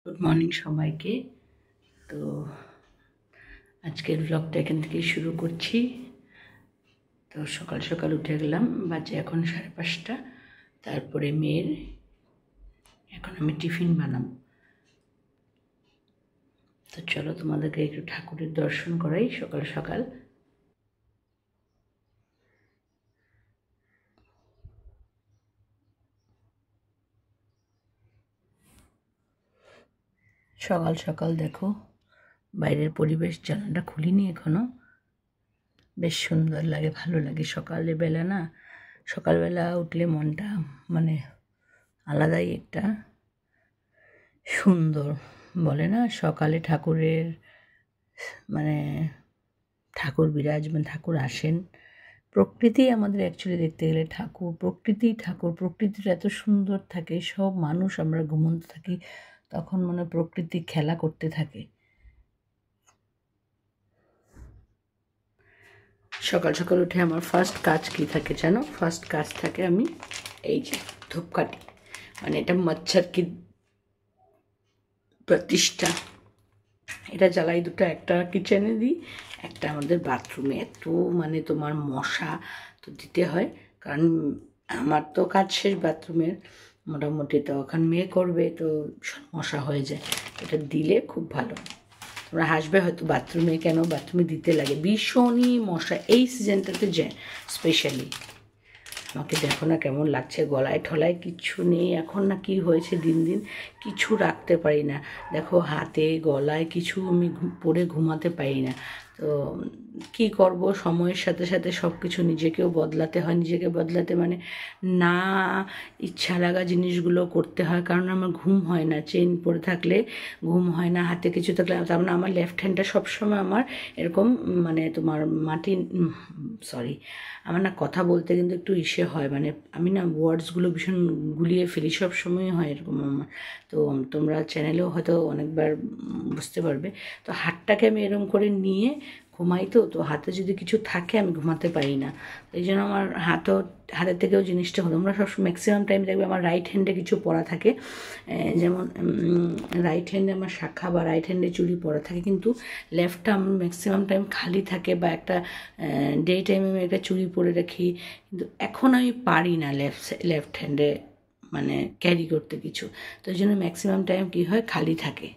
Good morning সবাইকে। তো আজকের ব্লগটা এখান থেকে শুরু করছি। তো সকাল সকাল উঠে গেলাম, বাজে এখন 5:30। তারপরে মেয়ের এখন আমি টিফিন বানাবো। তো চলো তোমাদেরকে একটু ঠাকুরের দর্শন করাই সকাল সকাল। সকাল সকাল দেখো বাইরের পরিবেশ, জানালাটা খুলিনি এখনো। বেশ সুন্দর লাগে, ভালো লাগে সকালবেলা না। সকালবেলা উঠলে মনটা মানে আলাদাই একটা সুন্দর। বলে না সকালে ঠাকুরের মানে ঠাকুর বিরাজমান, ঠাকুর আসেন। প্রকৃতি আমাদের অ্যাকচুয়ালি দেখতে গেলে ঠাকুর, প্রকৃতিটা এত সুন্দর থাকে। সব মানুষ আমরা ঘুমন্ত থাকি, তখন মানে প্রকৃতি খেলা করতে থাকে। সকাল সকাল উঠে আমার ফার্স্ট কাজ কি থাকে জানো? ফার্স্ট কাজ থাকে আমি এই যে ধূপকাঠি, মানে এটা মচ্ছর কি প্রতিষ্ঠা, এটা জ্বালাই দুটো। একটা কিচেনে দিই, একটা আমাদের বাথরুমে। এত মানে তোমার মশা তো দিতে হয়, কারণ আমার তো কাজ শেষ বাথরুমের মোটামুটি। তো এখন মেয়ে করবে, তো মশা হয়ে যায়। এটা দিলে খুব ভালো। তোমরা হাসবে হয়তো, বাথরুমে কেন? বাথরুমে দিতে লাগে, ভীষণই মশা এই সিজনটাতে যায় স্পেশালি। আমাকে দেখো না কেমন লাগছে, গলায় ঠলায় কিচ্ছু নেই এখন। না কি হয়েছে, দিন দিন কিছু রাখতে পারি না। দেখো হাতে গলায় কিছু আমি পরে ঘুমাতে পারি না। তো কি করব, সময়ের সাথে সাথে সব কিছু নিজেকেও বদলাতে হয়। নিজেকে বদলাতে মানে না ইচ্ছা লাগা জিনিসগুলো করতে হয়, কারণ আমার ঘুম হয় না। চেন পরে থাকলে ঘুম হয় না, হাতে কিছু থাকলে। তার মানে আমার লেফট হ্যান্ডটা সবসময় আমার এরকম মানে তোমার মাটি, সরি, আমার না কথা বলতে কিন্তু একটু ইসে হয়, মানে আমি না ওয়ার্ডসগুলো ভীষণ গুলিয়ে ফেলি, সব সময় হয় এরকম আমার। তো তোমরা চ্যানেলেও হয়তো অনেকবার বুঝতে পারবে। তো হাতটাকে আমি এরকম করে নিয়ে ঘুমাই। তো হাতে যদি কিছু থাকে আমি ঘুমাতে পারি না। এই জন্য আমার হাতের থেকেও জিনিসটা হলো। আমরা সব ম্যাক্সিমাম টাইম দেখবে আমার রাইট হ্যান্ডে কিছু পরা থাকে, যেমন রাইট হ্যান্ডে আমার শাখা বা রাইট হ্যান্ডে চুড়ি পরা থাকে, কিন্তু লেফটটা আমার ম্যাক্সিমাম টাইম খালি থাকে, বা একটা ডে টাইমে আমি একটা চুড়ি পরে রাখি। কিন্তু এখন আমি পারি না লেফট হ্যান্ডে মানে ক্যারি করতে কিছু। তো এই জন্য ম্যাক্সিমাম টাইম কী হয়, খালি থাকে।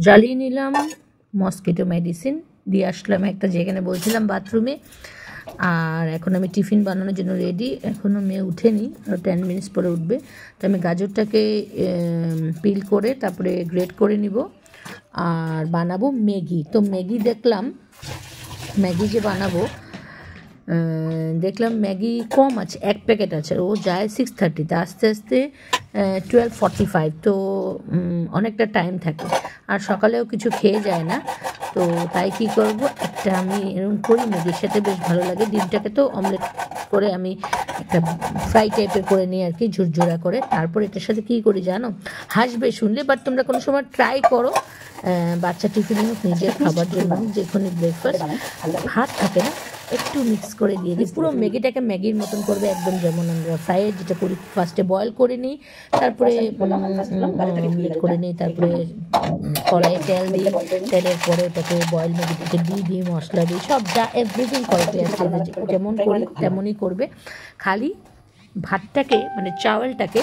জ্বালিয়ে নিলাম মসকিটো মেডিসিন, দিয়ে আসলাম একটা যেখানে বলছিলাম বাথরুমে। আর এখন আমি টিফিন বানানোর জন্য রেডি। এখনও মেয়ে উঠেনি, আর 10 মিনিটস পরে উঠবে। তো আমি গাজরটাকে পিল করে তারপরে গ্রেট করে নিব, আর বানাবো ম্যাগি। তো ম্যাগি দেখলাম, ম্যাগি যে বানাবো দেখলাম ম্যাগি কম আছে, 1 প্যাকেট আছে। ও যায় 6:30, আস্তে আস্তে 12:45। তো অনেকটা টাইম থাকে, আর সকালেও কিছু খেয়ে যায় না। তো তাই কি করব, একটা আমি এরকম করি, ম্যাগির সাথে বেশ ভালো লাগে। ডিমটাকে তো অমলেট করে আমি একটা ফ্রাই টাইপের করে নিই আর কি, ঝুরঝুরা করে। তারপর এটার সাথে কী করি জানো, হাসবে শুনলে, বাট তোমরা কোনো সময় ট্রাই করো। বাচ্চা টিফিনে হোক, নিজের খাবার জন্য, যে কোনো ব্রেকফাস্ট, ভাত থাকে না, একটু মিক্স করে দিয়ে দিই। পুরো ম্যাগিটাকে ম্যাগির মতন করবে একদম, যেমন আমরা ফ্রাইয়ের যেটা করি। ফার্স্টে বয়েল করে নিই, তারপরে অমলেট করে নিই, তারপরে কড়াইয়ে তেল দিই। তেলের পরে ওটাকে বয়েল ম্যাগিটাকে দিই মশলা দিই, সব যা এভরিথিং করবে যেমন করি তেমনই করবে। খালি ভাতটাকে মানে চাওয়ালটাকে,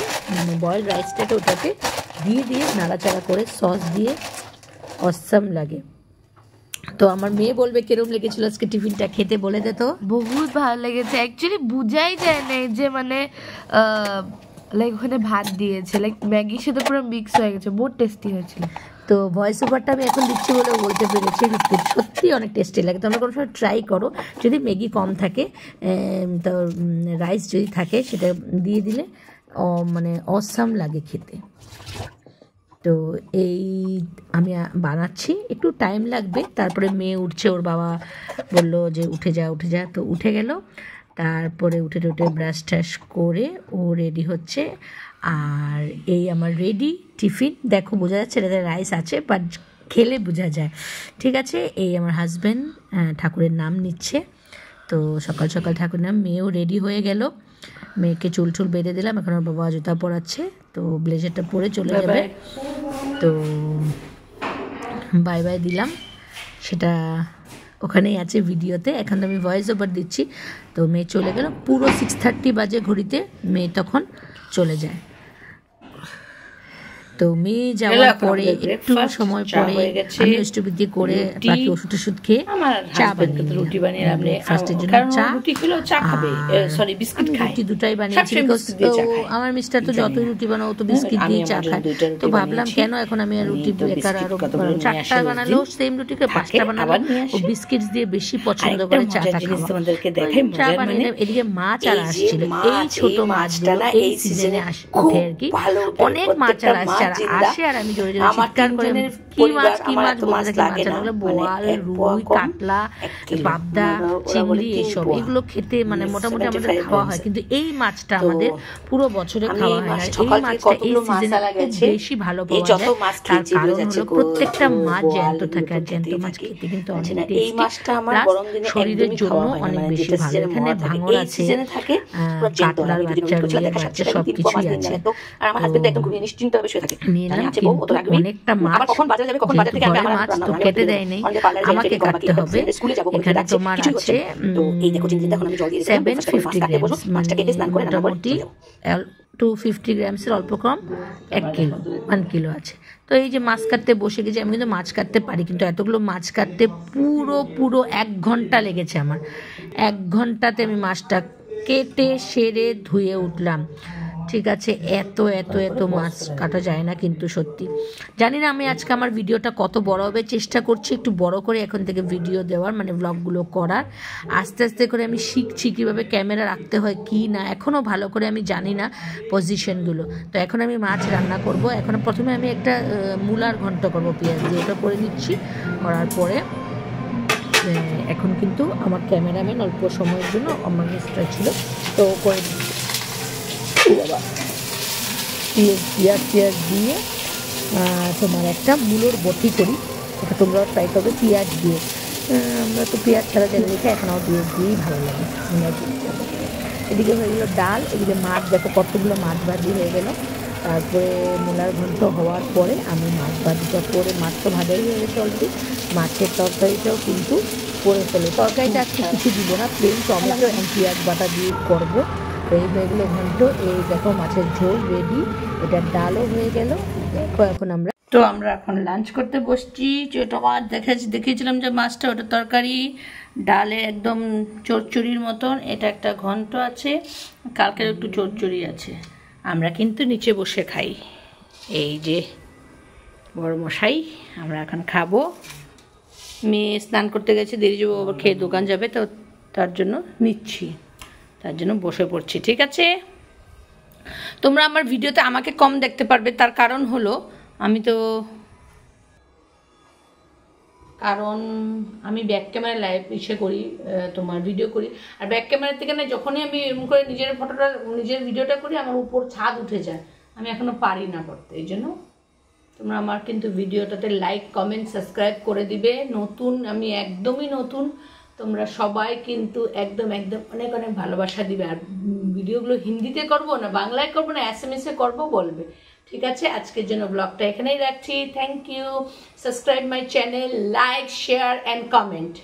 বয়েল রাইসটাকে ওটাকে দিয়ে নাড়াচাড়া করে সস দিয়ে অসাম লাগে। তো আমার মেয়ে বলবে কিরম লেগেছিল আজকে টিফিনটা, খেতে বলে দে তো। বহুত ভালো লেগেছে। অ্যাকচুয়ালি বুঝাই যায় না যে মানে লাইক ওখানে ভাত দিয়েছে, লাইক ম্যাগির সাথে পুরো মিক্স হয়ে গেছে, বহুত টেস্টি হয়েছিল। তো ভয়েস ওভারটা আমি এখন দিচ্ছি বলে বলতে পেরেছি, সত্যি অনেক টেস্টি লাগে। তোমরা কোনো সময় ট্রাই করো, যদি ম্যাগি কম থাকে তো রাইস যদি থাকে সেটা দিয়ে দিলে মানে অসাম লাগে খেতে। তো এই আমি বানাচ্ছি, একটু টাইম লাগবে। তারপরে মেয়ে উঠছে, ওর বাবা বলল যে উঠে যা, তো উঠে গেল। তারপরে উঠে ব্রাশ ট্রাশ করে ও রেডি হচ্ছে। আর এই আমার রেডি টিফিন, দেখো বোঝা যাচ্ছে এটাতে রাইস আছে, বাট খেলে বোঝা যায়। ঠিক আছে, এই আমার হাজব্যান্ড ঠাকুরের নাম নিচ্ছে। তো সকাল সকাল ঠাকুরের নাম। মেয়েও রেডি হয়ে গেল, মেয়েকে চুল বেঁধে দিলাম। এখন ওর বাবা জুতা পরাচ্ছে, তো ব্লেজারটা পরে চলে যাবে। তো বাই বাই দিলাম, সেটা ওখানেই আছে ভিডিওতে। এখন তো আমি ভয়েস ওভার দিচ্ছি। তো মেয়ে চলে গেল, পুরো 6:30 বাজে ঘড়িতে মেয়ে তখন চলে যায়। তো মেয়ে যাওয়ার পরে একটু সময় পরে আমি অষ্টবৃদ্ধি করে বাকি ওষুধ টষুধ খেয়ে চা বানিয়ে রুটি বানিয়ে ব্রেকফাস্টের জন্য চা খাবে, সরি বিস্কিট খায়। রুটি দুটাই বানিয়েছি, আমার মিস্টার তো যতই রুটি বানাও তো বিস্কিট দিয়ে চা খায়। তো ভাবলাম কেন এখন আমি রুটি বেকার আরো 4টা বানালেও সেম রুটিকে 5টা বানাবো, ও বিস্কিট দিয়ে বেশি পছন্দ করে চাটা খাওয়া। চা বানিয়ে এদিকে মাছ আর আসছিল, এই ছোট মাছগুলো এই সিজনে ওঠে আর কি। অনেক মাছ আর আসে আর আমি জোরে জোরে চিৎকার করে কি মাছ বলতে থাকি। মাছগুলো বোয়াল, রুই, কাতলা, পাবদা, চিংড়ি, এগুলো খেতে মানে মোটামুটি আমাদের খাওয়া হয়, কিন্তু এই মাছটা আমাদের পুরো বছরে খাওয়া হয় না। এই মাছটা এই সিজনে বেশি ভালো পাওয়া যায়। তার কারণ হলো প্রত্যেকটা মাছ জ্যান্ত থাকে, আর জ্যান্ত মাছ খেতে কিন্তু অনেক টেস্টি, প্লাস শরীরের জন্য অনেক বেশি ভালো। এখানে ভাঙর আছে, কাতলার বাচ্চা, রুইয়ের বাচ্চা, সবকিছুই আছে। অনেকটা মাছ, ঘরের মাছ তো কেটে দেয় নাই, আমাকে কাটতে হবে। এখানে তোমার আছে 750 গ্রামস, মানে মোটামুটি 250 গ্রামসের অল্প কম 1 কিলো আছে। তো এই যে মাছ কাটতে বসে গেছি, আমি কিন্তু মাছ কাটতে পারি, কিন্তু এতগুলো মাছ কাটতে পুরো 1 ঘন্টা লেগেছে আমার। 1 ঘন্টাতে আমি মাছটা কেটে সেরে ধুয়ে উঠলাম। ঠিক আছে, এত মাছ কাটা যায় না, কিন্তু সত্যি জানি না আমি আজকে আমার ভিডিওটা কত বড় হবে। চেষ্টা করছি একটু বড় করে এখন থেকে ভিডিও দেওয়ার, মানে ব্লগগুলো করার। আস্তে আস্তে করে আমি শিখছি কীভাবে ক্যামেরা রাখতে হয় কি না, এখনও ভালো করে আমি জানি না পজিশনগুলো। তো এখন আমি মাছ রান্না করব। এখন প্রথমে আমি একটা মূলার ঘন্ট করবো পেঁয়াজ দিয়ে, ওটা করে নিচ্ছি। করার পরে এখন কিন্তু আমার ক্যামেরাম্যান অল্প সময়ের জন্য আমার মিস্টার ছিল, তো করে বাবা পেঁয়াজ দিয়ে তোমার একটা মূলোর বটি করি, এটা তোমরাও ট্রাই করবে পেঁয়াজ দিয়ে। আমরা তো পেঁয়াজ ছাড়া জেনে রেখে এখন আমার পেঁয়াজ দিয়েই ভালো লাগে। এদিকে হয়ে গেলো ডাল, এদিকে মাছ, দেখো কতগুলো মাছ ভাজি হয়ে গেল। তারপরে মূলার ঘন্ট হওয়ার পরে আমি মাছ ভাজিটা করে, মাছ তো ভাজাই হয়ে গেছে অলরেডি, মাছের তরকারিটাও কিন্তু করে ফেলে। তরকারিটা আজকে কিছু দিব না, প্লেন টমেটো এবং পেঁয়াজ বাটা দিয়ে করবো। এই হয়ে গেলো ঘন্ট, এই দেখো মাছের ঝোল রেডি, এটার ডালও হয়ে গেল। দেখো এখন আমরা এখন লাঞ্চ করতে বসছি। যেটা মাছ দেখিয়েছিলাম যে মাছটা, ওটা তরকারি, ডালে একদম চচ্চড়ির মতন, এটা একটা ঘন্ট আছে, কালকের একটু চচ্চড়ি আছে। আমরা কিন্তু নিচে বসে খাই, এই যে বড় মশাই, আমরা এখন খাবো। মেয়ে স্নান করতে গেছে, দেরি যাবো, আবার খেয়ে দোকান যাবে, তো তার জন্য নিচ্ছি, তার জন্য বসে পড়ছি। ঠিক আছে, তোমরা আমার ভিডিওতে আমাকে কম দেখতে পারবে, তার কারণ হলো আমি ব্যাক ক্যামেরা লাইভ করি, তোমার ভিডিও করি, আর ব্যাক ক্যামেরা থেকে না যখনই আমি এরকম করে নিজের ভিডিওটা করি, আমার উপর ছাদ উঠে যায়, আমি এখনো পারি না করতে। এই জন্য তোমরা আমার কিন্তু ভিডিওটাতে লাইক, কমেন্ট, সাবস্ক্রাইব করে দিবে। নতুন, আমি একদমই নতুন, তোমরা সবাই কিন্তু একদম অনেক ভালোবাসা দিবে। আর ভিডিওগুলো হিন্দিতে করবো না বাংলায় করবো না SMS-এ করবো বলবে। ঠিক আছে, আজকের জন্য ব্লগটা এখানেই রাখছি। Thank you. Subscribe my channel, like, share and comment.